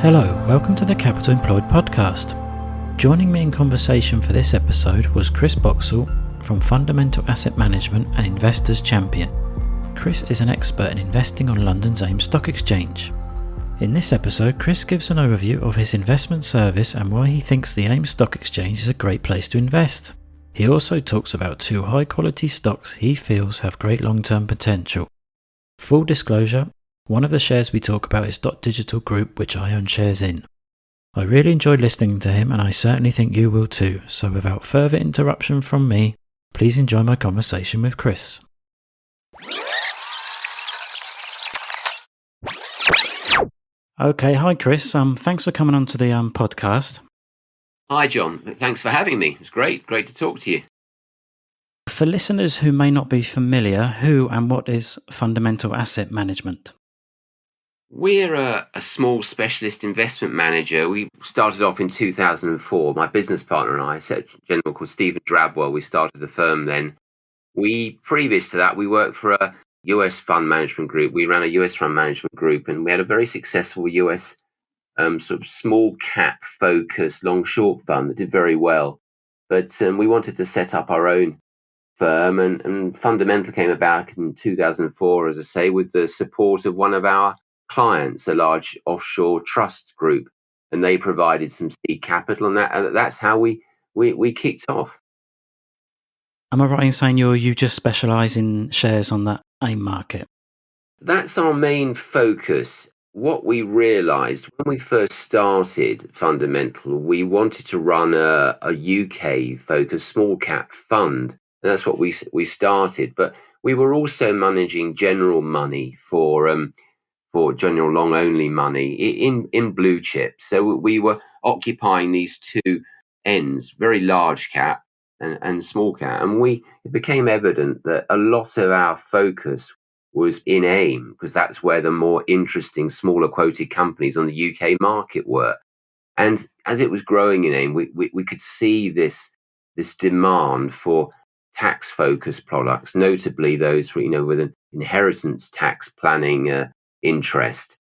Hello, welcome to the Capital Employed podcast. Joining me in conversation for this episode was Chris Boxall from Fundamental Asset Management and Investors Champion. Chris is an expert in investing on London's AIM Stock Exchange. In this episode, Chris gives an overview of his investment service and why he thinks the AIM Stock Exchange is a great place to invest. He also talks about two high-quality stocks he feels have great long-term potential. Full disclosure, one of the shares we talk about is dotDigital Group, which I own shares in. I really enjoyed listening to him and I certainly think you will too, so without further interruption from me, please enjoy my conversation with Chris. Okay, hi Chris, thanks for coming on to the podcast. Hi John, thanks for having me. It's great to talk to you. For listeners who may not be familiar, who and what is Fundamental Asset Management? We're a small specialist investment manager. We started off in 2004. My business partner and I, a gentleman called Stephen Drabwell, we started the firm then. Previous to that, we worked for a US fund management group. We ran a US fund management group and we had a very successful US sort of small cap focused long short fund that did very well. But we wanted to set up our own firm and Fundamental came about in 2004, as I say, with the support of one of our clients, a large offshore trust group, and they provided some seed capital, and that's how we kicked off. Am I right in saying you just specialise in shares on that AIM market? That's our main focus. What we realised when we first started Fundamental, we wanted to run a UK focused small cap fund, and that's what we started. But we were also managing general money for general long only money in blue chips. So we were occupying these two ends, very large cap and small cap. And it became evident that a lot of our focus was in AIM, because that's where the more interesting smaller quoted companies on the UK market were. And as it was growing in AIM, we could see this demand for tax focused products, notably those for, with an inheritance tax planning interest.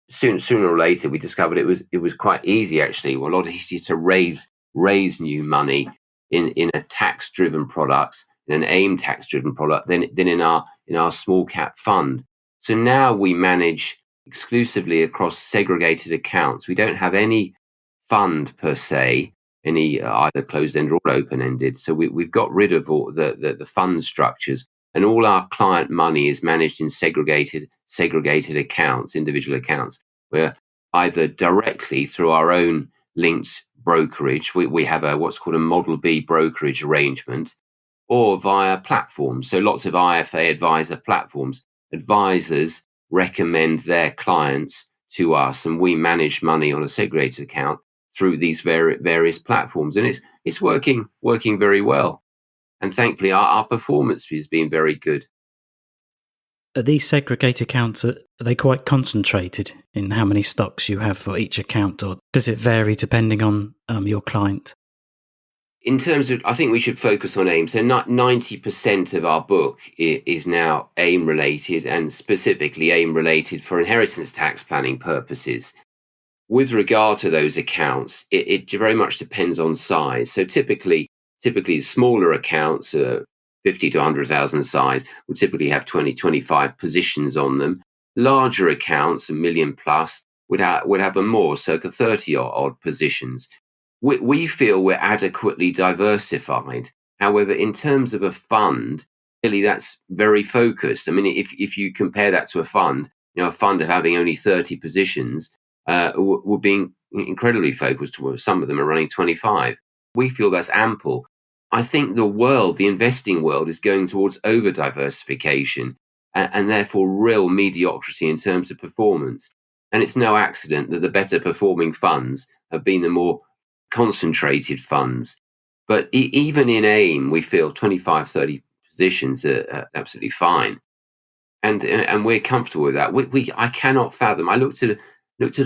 Sooner or later, we discovered it was quite easy, actually, a lot easier to raise new money in a tax driven product, in an AIM tax driven product than in our small cap fund. So now we manage exclusively across segregated accounts. We don't have any fund per se, any either closed ended or open ended. So we've got rid of all the fund structures. And all our client money is managed in segregated accounts, individual accounts, where either directly through our own linked brokerage, we have what's called a Model B brokerage arrangement, or via platforms. So lots of IFA advisor platforms. Advisors recommend their clients to us, and we manage money on a segregated account through these various platforms. And it's working very well. And thankfully, our performance has been very good. Are these segregated accounts, are they quite concentrated in how many stocks you have for each account, or does it vary depending on your client? In terms of, I think we should focus on AIM. So 90% of our book is now AIM related, and specifically AIM related for inheritance tax planning purposes. With regard to those accounts, it very much depends on size. So typically smaller accounts, 50 to 100,000 size, would typically have 20, 25 positions on them. Larger accounts, $1 million plus, would have a more, circa 30 odd positions. We feel we're adequately diversified. However, in terms of a fund, really that's very focused. I mean, if you compare that to a fund, a fund of having only 30 positions would be incredibly focused. Some of them are running 25. We feel that's ample. I think the investing world is going towards over-diversification and therefore real mediocrity in terms of performance. And it's no accident that the better performing funds have been the more concentrated funds. But even in AIM, we feel 25, 30 positions are absolutely fine. And we're comfortable with that. I cannot fathom. I looked at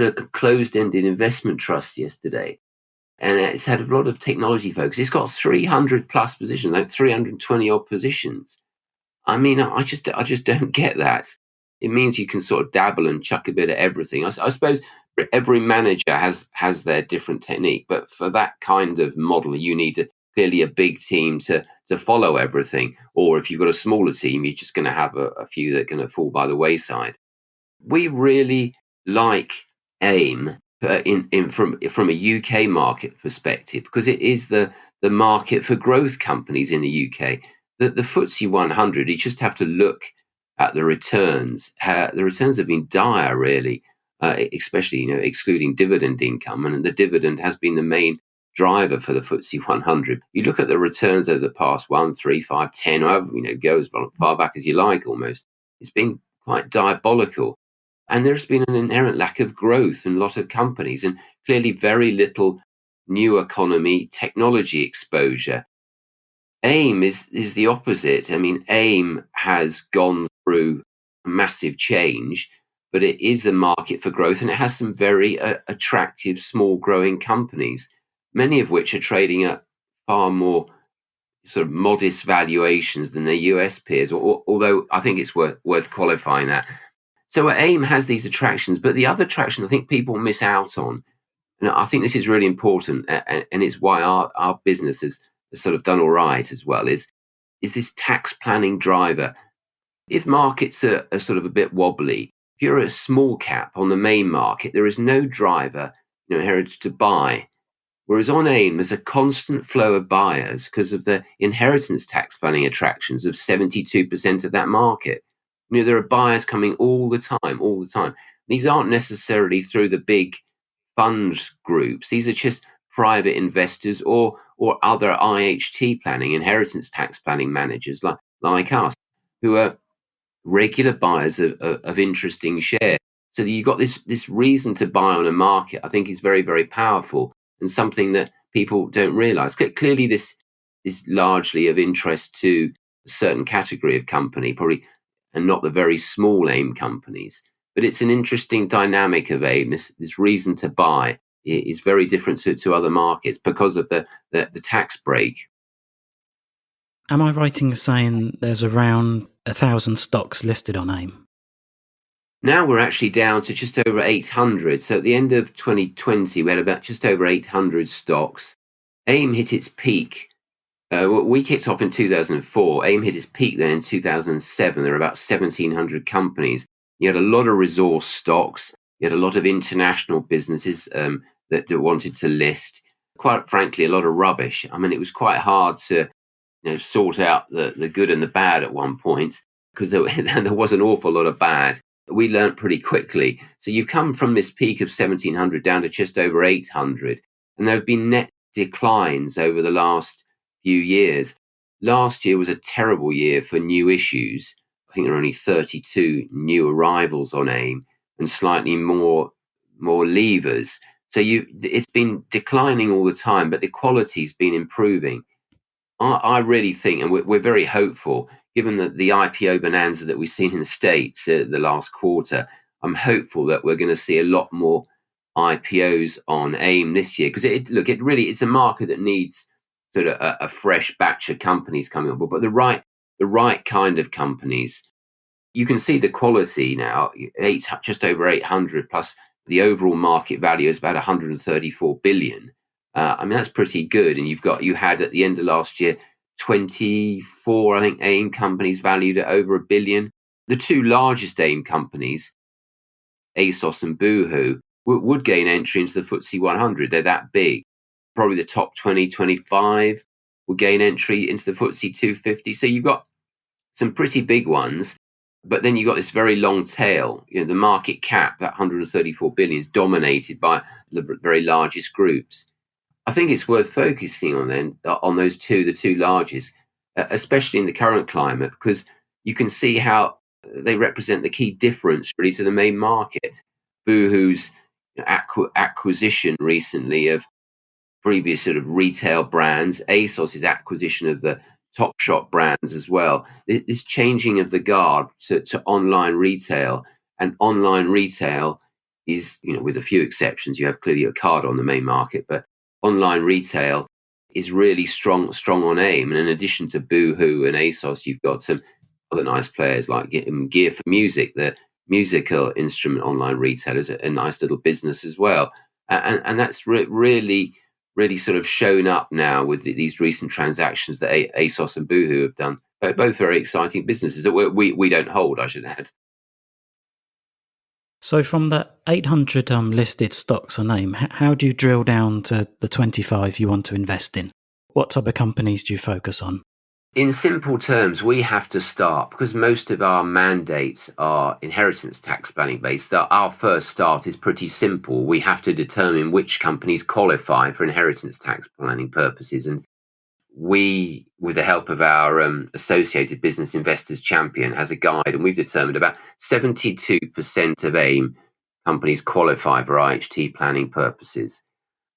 a closed-ended investment trust yesterday, and it's had a lot of technology focus. It's got 300 plus positions, like 320 odd positions. I mean, I just don't get that. It means you can sort of dabble and chuck a bit of everything. I suppose every manager has their different technique, but for that kind of model, you need clearly a big team to follow everything. Or if you've got a smaller team, you're just going to have a few that are going to fall by the wayside. We really like AIM from a UK market perspective, because it is the market for growth companies in the UK. The FTSE 100, you just have to look at the returns. The returns have been dire, really, especially excluding dividend income, and the dividend has been the main driver for the FTSE 100. You look at the returns over the past 1, 3, 5, 10, however go as far back as you like. Almost, it's been quite diabolical. And there's been an inherent lack of growth in a lot of companies, and clearly very little new economy technology exposure. AIM is the opposite. I mean, AIM has gone through a massive change, but it is a market for growth, and it has some very attractive small growing companies, many of which are trading at far more sort of modest valuations than their US peers, although I think it's worth qualifying that. So AIM has these attractions, but the other attraction I think people miss out on, and I think this is really important, and it's why our business has sort of done all right as well, is this tax planning driver. If markets are sort of a bit wobbly, if you're a small cap on the main market, there is no driver inherited to buy. Whereas on AIM, there's a constant flow of buyers because of the inheritance tax planning attractions of 72% of that market. There are buyers coming all the time. These aren't necessarily through the big fund groups. These are just private investors or other IHT planning, inheritance tax planning managers like us, who are regular buyers of interesting shares. So you've got this reason to buy on a market, I think is very, very powerful, and something that people don't realize. Clearly, this is largely of interest to a certain category of company, probably, and not the very small AIM companies. But it's an interesting dynamic of AIM. This reason to buy is very different to other markets because of the tax break. Am I right in saying there's around 1,000 stocks listed on AIM? Now we're actually down to just over 800. So at the end of 2020, we had about just over 800 stocks. AIM hit its peak. We kicked off in 2004. AIM hit its peak then in 2007. There were about 1,700 companies. You had a lot of resource stocks. You had a lot of international businesses that wanted to list. Quite frankly, a lot of rubbish. I mean, it was quite hard to sort out the good and the bad at one point, because there was an awful lot of bad. We learned pretty quickly. So you've come from this peak of 1,700 down to just over 800. And there have been net declines over the last few years. Last year was a terrible year for new issues. I think there were only 32 new arrivals on AIM and slightly more leavers. So it's been declining all the time, but the quality's been improving. I really think, and we're very hopeful, given the IPO bonanza that we've seen in the States the last quarter, I'm hopeful that we're going to see a lot more IPOs on AIM this year. Because it's a market that needs sort of a fresh batch of companies coming on board, but the right kind of companies. You can see the quality now, just over 800, plus the overall market value is about 134 billion. I mean, that's pretty good. And you had at the end of last year, 24, I think, AIM companies valued at over $1 billion. The two largest AIM companies, ASOS and Boohoo, would gain entry into the FTSE 100. They're that big. Probably the top 20, 25 will gain entry into the FTSE 250. So you've got some pretty big ones, but then you've got this very long tail. The market cap, that 134 billion, is dominated by the very largest groups. I think it's worth focusing on the two largest, especially in the current climate, because you can see how they represent the key difference really to the main market. Boohoo's acquisition recently of previous sort of retail brands, ASOS's acquisition of the Topshop brands as well. This changing of the guard to online retail, and online retail is, with a few exceptions, you have clearly a card on the main market, but online retail is really strong on AIM. And in addition to Boohoo and ASOS, you've got some other nice players like Gear for Music, the musical instrument online retailers, a nice little business as well. And that's really sort of shown up now with these recent transactions that ASOS and Boohoo have done. Both very exciting businesses that we don't hold, I should add. So from the 800 listed stocks on AIM, how do you drill down to the 25 you want to invest in? What type of companies do you focus on? In simple terms, we have to start, because most of our mandates are inheritance tax planning based. Our first start is pretty simple. We have to determine which companies qualify for inheritance tax planning purposes. And we, with the help of our associated business investors champion, has a guide, and we've determined about 72% of AIM companies qualify for IHT planning purposes.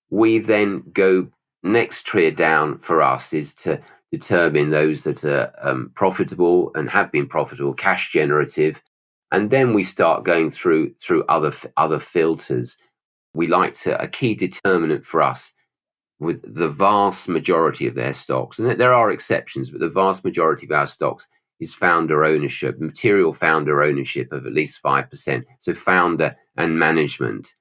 We then go next tier down for us is to determine those that are profitable and have been profitable, cash generative, and then we start going through other filters. We like to, a key determinant for us with the vast majority of their stocks, and there are exceptions, but the vast majority of our stocks is founder ownership, material founder ownership of at least 5%. So founder and management.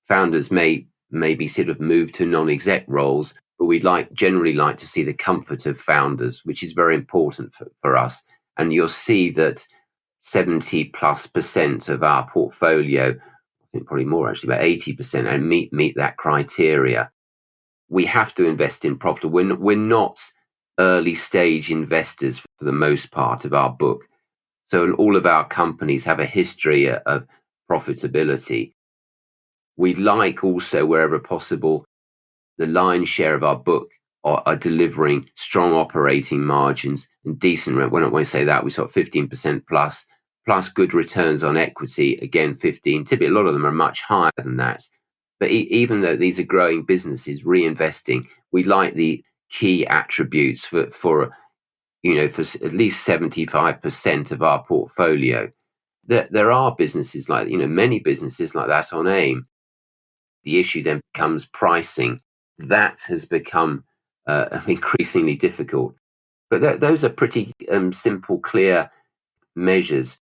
Founders may be sort of moved to non-exec roles, but we'd generally like to see the comfort of founders, which is very important for us. And you'll see that 70+% of our portfolio, I think probably more actually, about 80%, and meet that criteria. We have to invest in profitable. We're not early stage investors for the most part of our book. So all of our companies have a history of profitability. We'd like also, wherever possible, the lion's share of our book are delivering strong operating margins and decent rent. When I say that, we saw 15% plus good returns on equity, again 15. Typically, a lot of them are much higher than that. But even though these are growing businesses, reinvesting, we like the key attributes for at least 75% of our portfolio. There are businesses like, many businesses like that on AIM. The issue then becomes pricing. That has become increasingly difficult. But those are pretty simple, clear measures.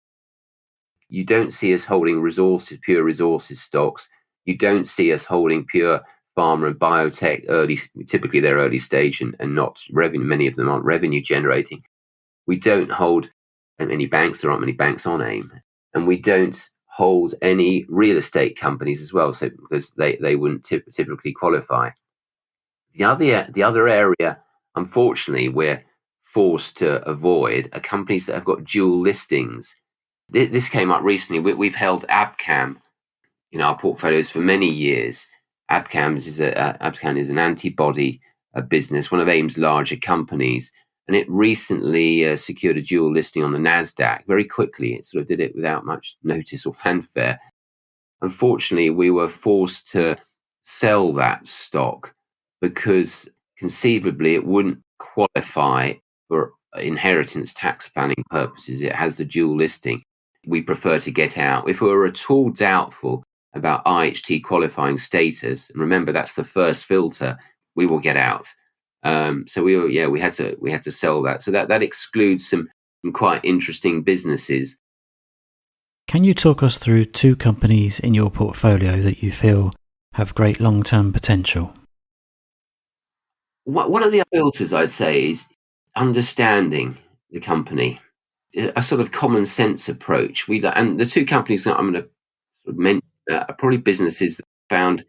You don't see us holding pure resources stocks. You don't see us holding pure pharma and biotech typically they're early stage and not revenue. Many of them aren't revenue generating. We don't hold any banks. There aren't many banks on AIM. And we don't hold any real estate companies as well, so because they wouldn't typically qualify. The other area, unfortunately, we're forced to avoid are companies that have got dual listings. This came up recently. We've held Abcam in our portfolios for many years. Abcam is an antibody business, one of AIM's larger companies, and it recently secured a dual listing on the NASDAQ very quickly. It sort of did it without much notice or fanfare. Unfortunately, we were forced to sell that stock because conceivably it wouldn't qualify for inheritance tax planning purposes. It has the dual listing. We prefer to get out. If we were at all doubtful about IHT qualifying status, and remember that's the first filter, we will get out. So we had to sell that. So that excludes some quite interesting businesses. Can you talk us through two companies in your portfolio that you feel have great long-term potential? One of the filters I'd say is understanding the company, a sort of common sense approach. And the two companies that I'm going to sort of mention are probably businesses that I found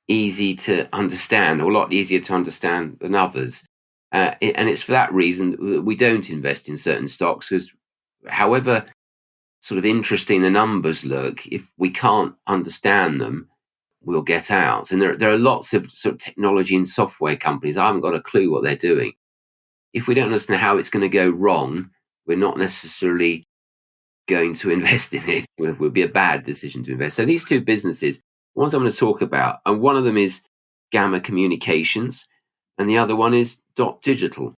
easy to understand, or a lot easier to understand than others. And it's for that reason that we don't invest in certain stocks, because however sort of interesting the numbers look, if we can't understand them, we'll get out. And there are lots of sort of technology and software companies. I haven't got a clue what they're doing. If we don't understand how it's going to go wrong, we're not necessarily going to invest in it. It would be a bad decision to invest. So these two businesses, ones I'm going to talk about, and one of them is GAMA Communications, and the other one is dotDigital.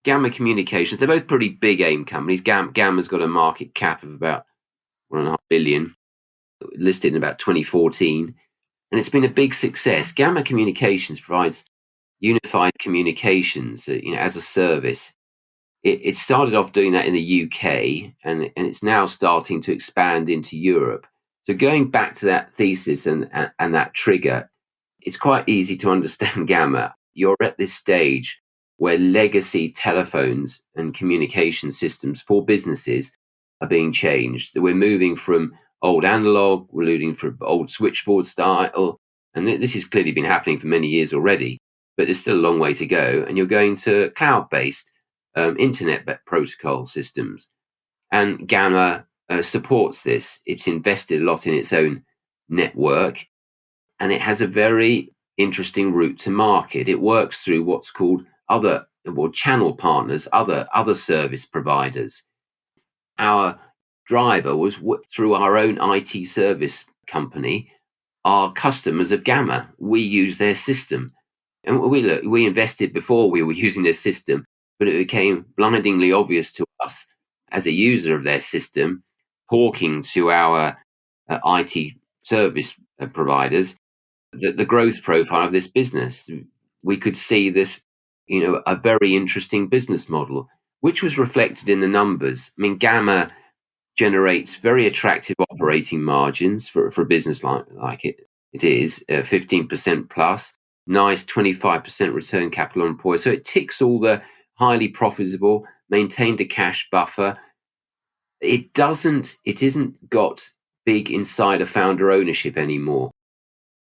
GAMA Communications, they're both pretty big AIM companies. GAMA's got a market cap of about 1.5 billion, listed in about 2014, and it's been a big success. GAMA Communications provides unified communications, as a service. It started off doing that in the UK, and it's now starting to expand into Europe. So going back to that thesis and that trigger, it's quite easy to understand GAMA. You're at this stage where legacy telephones and communication systems for businesses are being changed. We're moving from old analog, we're moving from old switchboard style, and this has clearly been happening for many years already, but there's still a long way to go. And you're going to cloud-based internet protocol systems. And GAMA supports this. It's invested a lot in its own network, and it has a very interesting route to market. It works through what's called other channel partners, other service providers. Our driver was through our own IT service company. Our customers of GAMA, we use their system, and we invested before we were using their system, but it became blindingly obvious to us as a user of their system, talking to our IT service providers, that the growth profile of this business. We could see this, a very interesting business model, which was reflected in the numbers. I mean, GAMA generates very attractive operating margins for a business like it is, 15% plus, nice 25% return capital employed. So it ticks all the highly profitable, maintained a cash buffer. It isn't got big insider founder ownership anymore.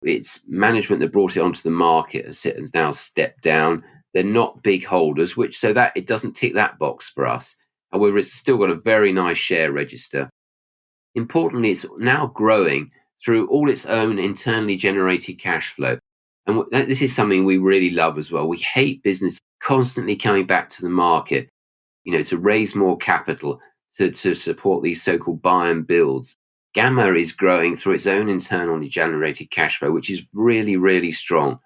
It's management that brought it onto the market has now stepped down. They're not big holders, so that it doesn't tick that box for us. However, it's still got a very nice share register. Importantly, it's now growing through all its own internally generated cash flow. And this is something we really love as well. We hate business constantly coming back to the market, to raise more capital to support these so-called buy and builds. GAMA is growing through its own internally generated cash flow, which is really, really strong.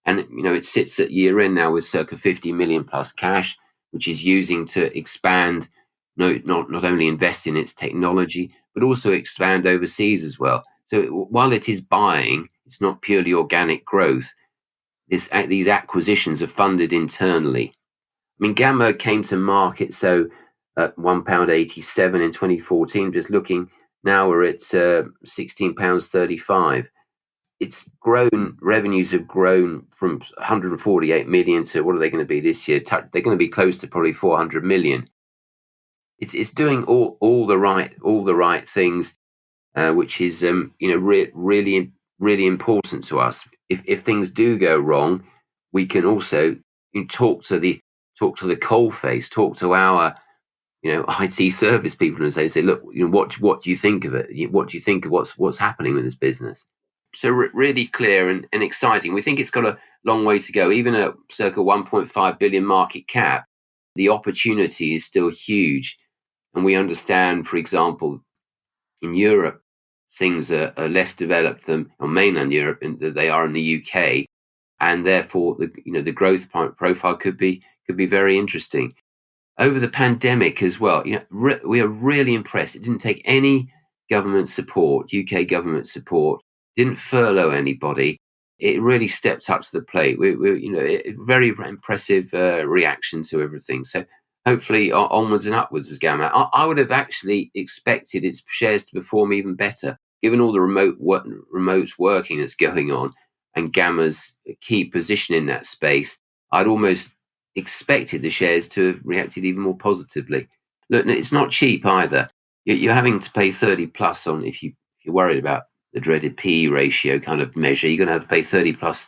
And, it sits at year end now with circa 50 million plus cash, which is using to expand, not only invest in its technology, but also expand overseas as well. So while it is buying, it's not purely organic growth. These acquisitions are funded internally. I mean, GAMA came to market at £1.87 in 2014. Just looking now, we're at £16.35. It's grown. Revenues have grown from 148 million to what are they going to be this year? They're going to be close to probably 400 million. It's doing all the right things, which is really important to us. If things do go wrong, we can also talk to the coalface, talk to our IT service people and say, look, what do you think of it? What do you think of what's happening with this business? So really clear and exciting. We think it's got a long way to go. Even at circa 1.5 billion market cap, the opportunity is still huge. And we understand, for example, in Europe, things are less developed than on mainland Europe than they are in the UK, and therefore the growth profile could be very interesting. Over the pandemic as well, we are really impressed. It didn't take any government support, UK government support, didn't furlough anybody. It really stepped up to the plate. We're very impressive reaction to everything. So hopefully onwards and upwards with GAMA. I would have actually expected its shares to perform even better, given all the remote working that's going on and GAMA's key position in that space. I'd almost expected the shares to have reacted even more positively. Look, it's not cheap either. You're having to pay 30 plus on if you're worried about the dreaded PE ratio kind of measure. You're going to have to pay 30 plus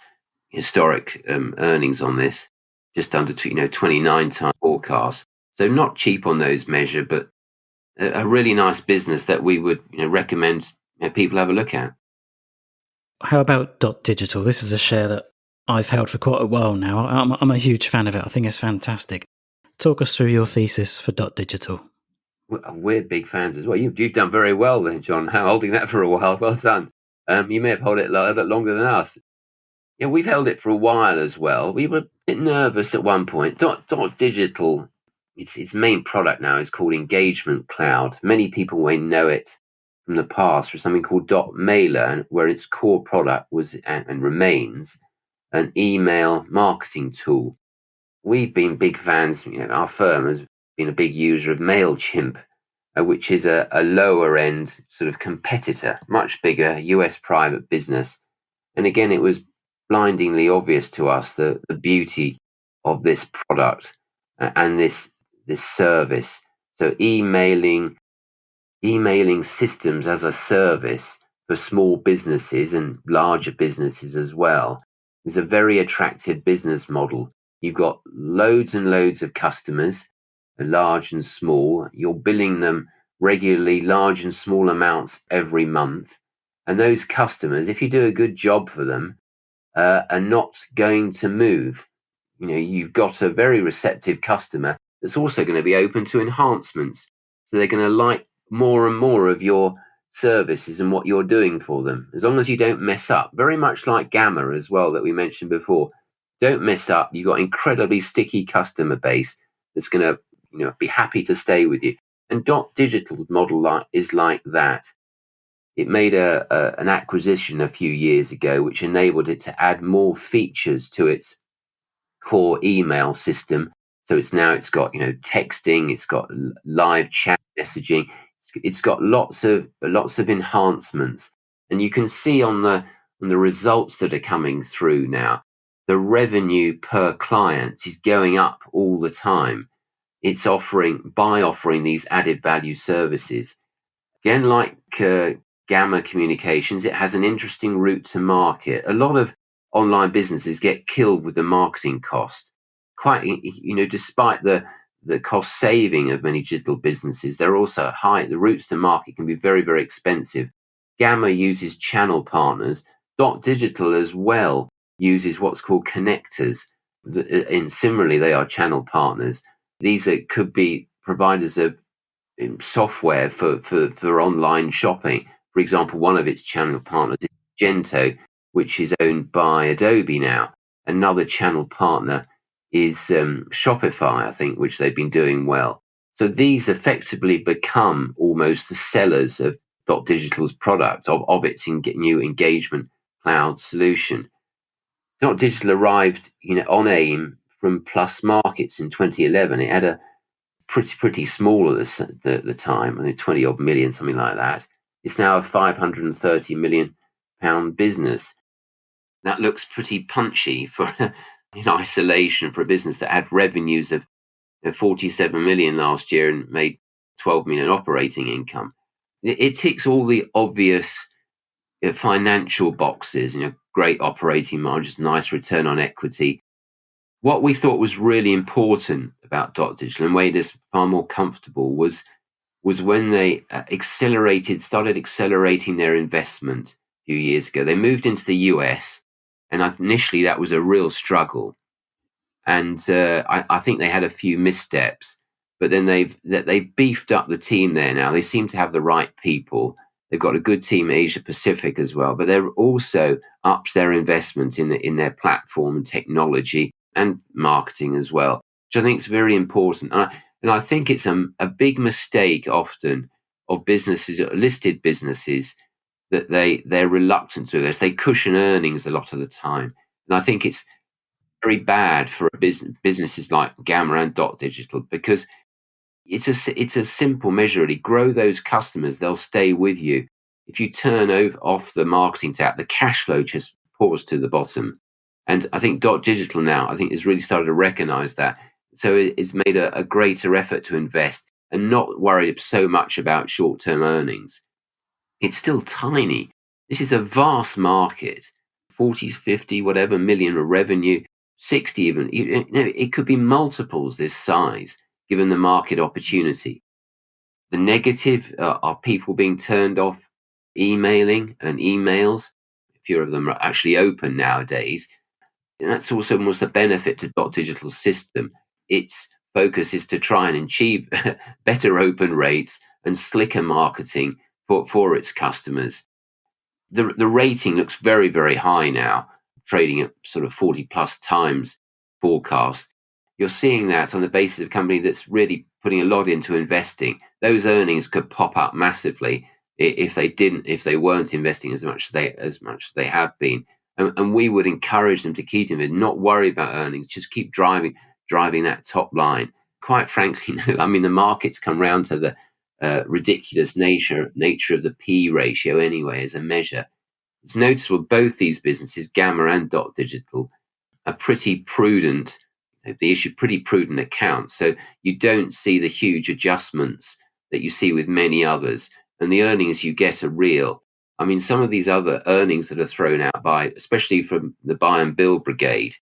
historic earnings on this, just under 29 times forecast. So not cheap on those measure, but a really nice business that we would recommend people have a look at. How about dotDigital? This is a share that I've held for quite a while now. I'm a huge fan of it. I think it's fantastic. Talk us through your thesis for dotDigital. We're big fans as well. You've done very well then, John, holding that for a while. Well done. You may have held it a little longer than us. Yeah, we've held it for a while as well. We were a bit nervous at one point. dotDigital, its main product now is called Engagement Cloud. Many people may know it from the past for something called dotMailer, where its core product was and remains an email marketing tool. We've been big fans. Our firm has been a big user of MailChimp, which is a lower end sort of competitor, much bigger US private business. And again, it was blindingly obvious to us the beauty of this product and this service. So emailing systems as a service for small businesses and larger businesses as well is a very attractive business model. You've got loads and loads of customers, large and small. You're billing them regularly, large and small amounts every month. And those customers, if you do a good job for them, are not going to move. You've got a very receptive customer that's also going to be open to enhancements. So they're going to like more and more of your services and what you're doing for them, as long as you don't mess up. Very much like GAMA as well, that we mentioned before. Don't mess up. You've got incredibly sticky customer base that's going to be happy to stay with you. And dotDigital model is like that. It made an acquisition a few years ago, which enabled it to add more features to its core email system. So it's got texting, it's got live chat messaging, it's got lots of enhancements, and you can see on the results that are coming through now, the revenue per client is going up all the time. It's offering these added value services. Again, like GAMA Communications, it has an interesting route to market. A lot of online businesses get killed with the marketing cost. Despite the cost saving of many digital businesses, they're also high. The routes to market can be very, very expensive. GAMA uses channel partners. dotDigital as well uses what's called connectors. And similarly, they are channel partners. These could be providers of software for online shopping. For example, one of its channel partners is Gento, which is owned by Adobe now. Another channel partner is Shopify, I think, which they've been doing well. So these effectively become almost the sellers of dotDigital's product, of its new engagement cloud solution. dotDigital arrived on AIM from Plus Markets in 2011. It had a pretty small at the time, I think 20 odd million, something like that. It's now a £530 million business. That looks pretty punchy for in isolation for a business that had revenues of 47 million last year and made 12 million operating income. It ticks all the obvious financial boxes, great operating margins, nice return on equity. What we thought was really important about dotDigital and made us far more comfortable was when they started accelerating their investment a few years ago. They moved into the US, and initially that was a real struggle. And I think they had a few missteps, but then they've beefed up the team there now. They seem to have the right people. They've got a good team in Asia Pacific as well, but they've also upped their investment in their platform and technology and marketing as well, which I think is very important. And I think it's a big mistake often of businesses, listed businesses, that they're reluctant to this. They cushion earnings a lot of the time. And I think it's very bad for businesses like GAMA and dotDigital, because it's a simple measure, really. Grow those customers, they'll stay with you. If you turn off the marketing tap, the cash flow just pours to the bottom. And I think dotDigital now, has really started to recognize that. So it's made a greater effort to invest and not worry so much about short-term earnings. It's still tiny. This is a vast market, 40, 50, whatever million of revenue, 60 even. It could be multiples this size, given the market opportunity. The negative are people being turned off emailing and emails. Fewer of them are actually open nowadays. And that's also almost the benefit to dotDigital's system. Its focus is to try and achieve better open rates and slicker marketing for its customers. The rating looks very, very high now, trading at sort of 40 plus times forecast. You're seeing that on the basis of a company that's really putting a lot into investing. Those earnings could pop up massively if they weren't investing as much as they have been. And we would encourage them to keep them, not worry about earnings, just keep driving that top line. quite frankly, no. I mean, the markets come round to the ridiculous nature of the P ratio anyway as a measure. It's noticeable both these businesses, GAMA and dotDigital, are pretty prudent. They issue pretty prudent accounts, so you don't see the huge adjustments that you see with many others, and the earnings you get are real. I mean, some of these other earnings that are thrown out by, especially from the buy and build brigade,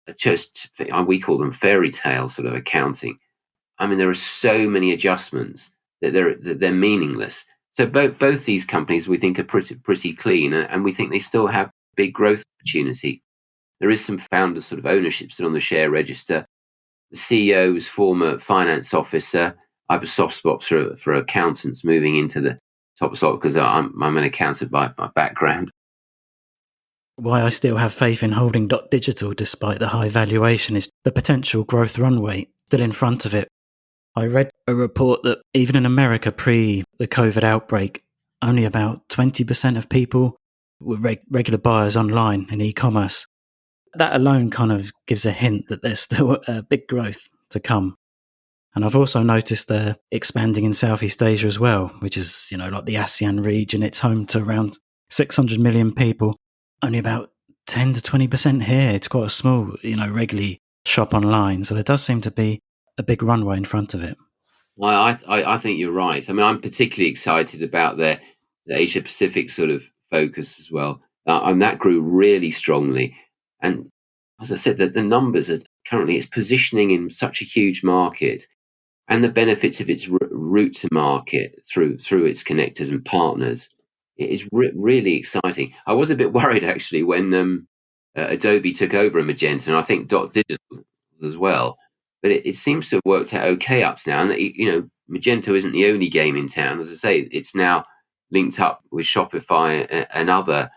are just, we call them fairy tale sort of accounting. I mean, there are so many adjustments that they're meaningless. So both these companies we think are pretty clean, and we think they still have big growth opportunity. There is some founder sort of ownership still on the share register. The CEO is former finance officer. I have a soft spot for accountants moving into the top slot because I'm an accountant by my background. Why I still have faith in holding dotDigital despite the high valuation is the potential growth runway still in front of it. I read a report that even in America pre the COVID outbreak, only about 20% of people were regular buyers online in e-commerce. That alone kind of gives a hint that there's still a big growth to come. And I've also noticed they're expanding in Southeast Asia as well, which is, like the ASEAN region. It's home to around 600 million people. Only about 10 to 20% here. It's quite a small, regularly shop online. So there does seem to be a big runway in front of it. Well, I think you're right. I mean, I'm particularly excited about the Asia Pacific sort of focus as well. And that grew really strongly. And as I said, the numbers are currently, it's positioning in such a huge market, and the benefits of its route to market through its connectors and partners. It is really exciting. I was a bit worried actually when Adobe took over Magento, and I think dotDigital as well. But it seems to have worked out okay up to now. And Magento isn't the only game in town. As I say, it's now linked up with Shopify and other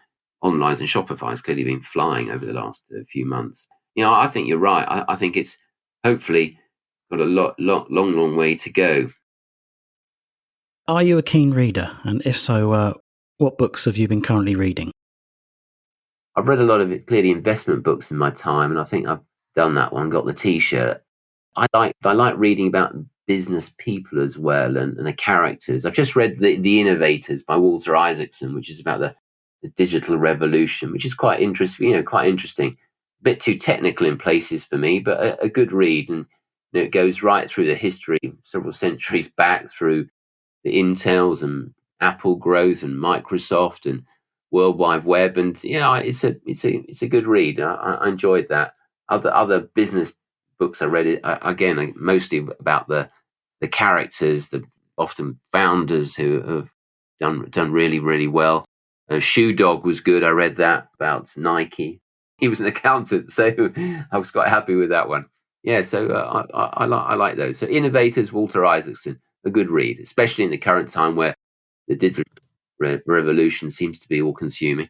onlines, and Shopify has clearly been flying over the last few months. I think you're right. I think it's hopefully got a long way to go. Are you a keen reader? And if so, what books have you been currently reading? I've read a lot of clearly investment books in my time, and I think I've done that one, got the T-shirt. I like reading about business people as well, and the characters. I've just read The Innovators by Walter Isaacson, which is about the digital revolution, which is quite interesting. Quite interesting. A bit too technical in places for me, but a good read, and it goes right through the history, several centuries back, through the Intels and Apple growth and Microsoft and World Wide Web, and it's a good read. I enjoyed that. Other business books I read, again, mostly about the characters, the often founders who have done really, really well. Shoe Dog was good. I read that about Nike. He was an accountant, so I was quite happy with that one. Yeah, so I like those. So Innovators, Walter Isaacson, a good read, especially in the current time where the digital revolution seems to be all-consuming.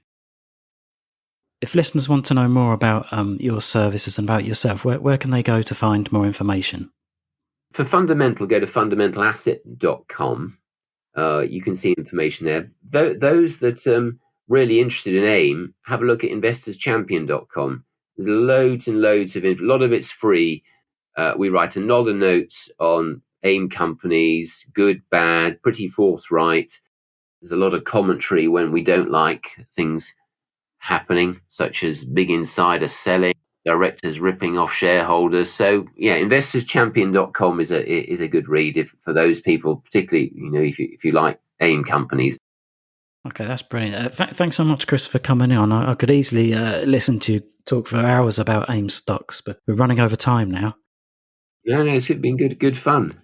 If listeners want to know more about your services and about yourself, where can they go to find more information? For Fundamental, go to fundamentalasset.com. You can see information there. Those that really interested in AIM, have a look at investorschampion.com. There's loads and loads of info. A lot of it's free. We write a lot of notes on AIM companies, good, bad, pretty forthright. There's a lot of commentary when we don't like things happening, such as big insider selling, directors ripping off shareholders. So yeah, investorschampion.com is a good read for those people, particularly if you like AIM companies. Okay, that's brilliant. Thanks so much, Chris, for coming on. I could easily listen to you talk for hours about AIM stocks, but we're running over time now. No, it's been good fun.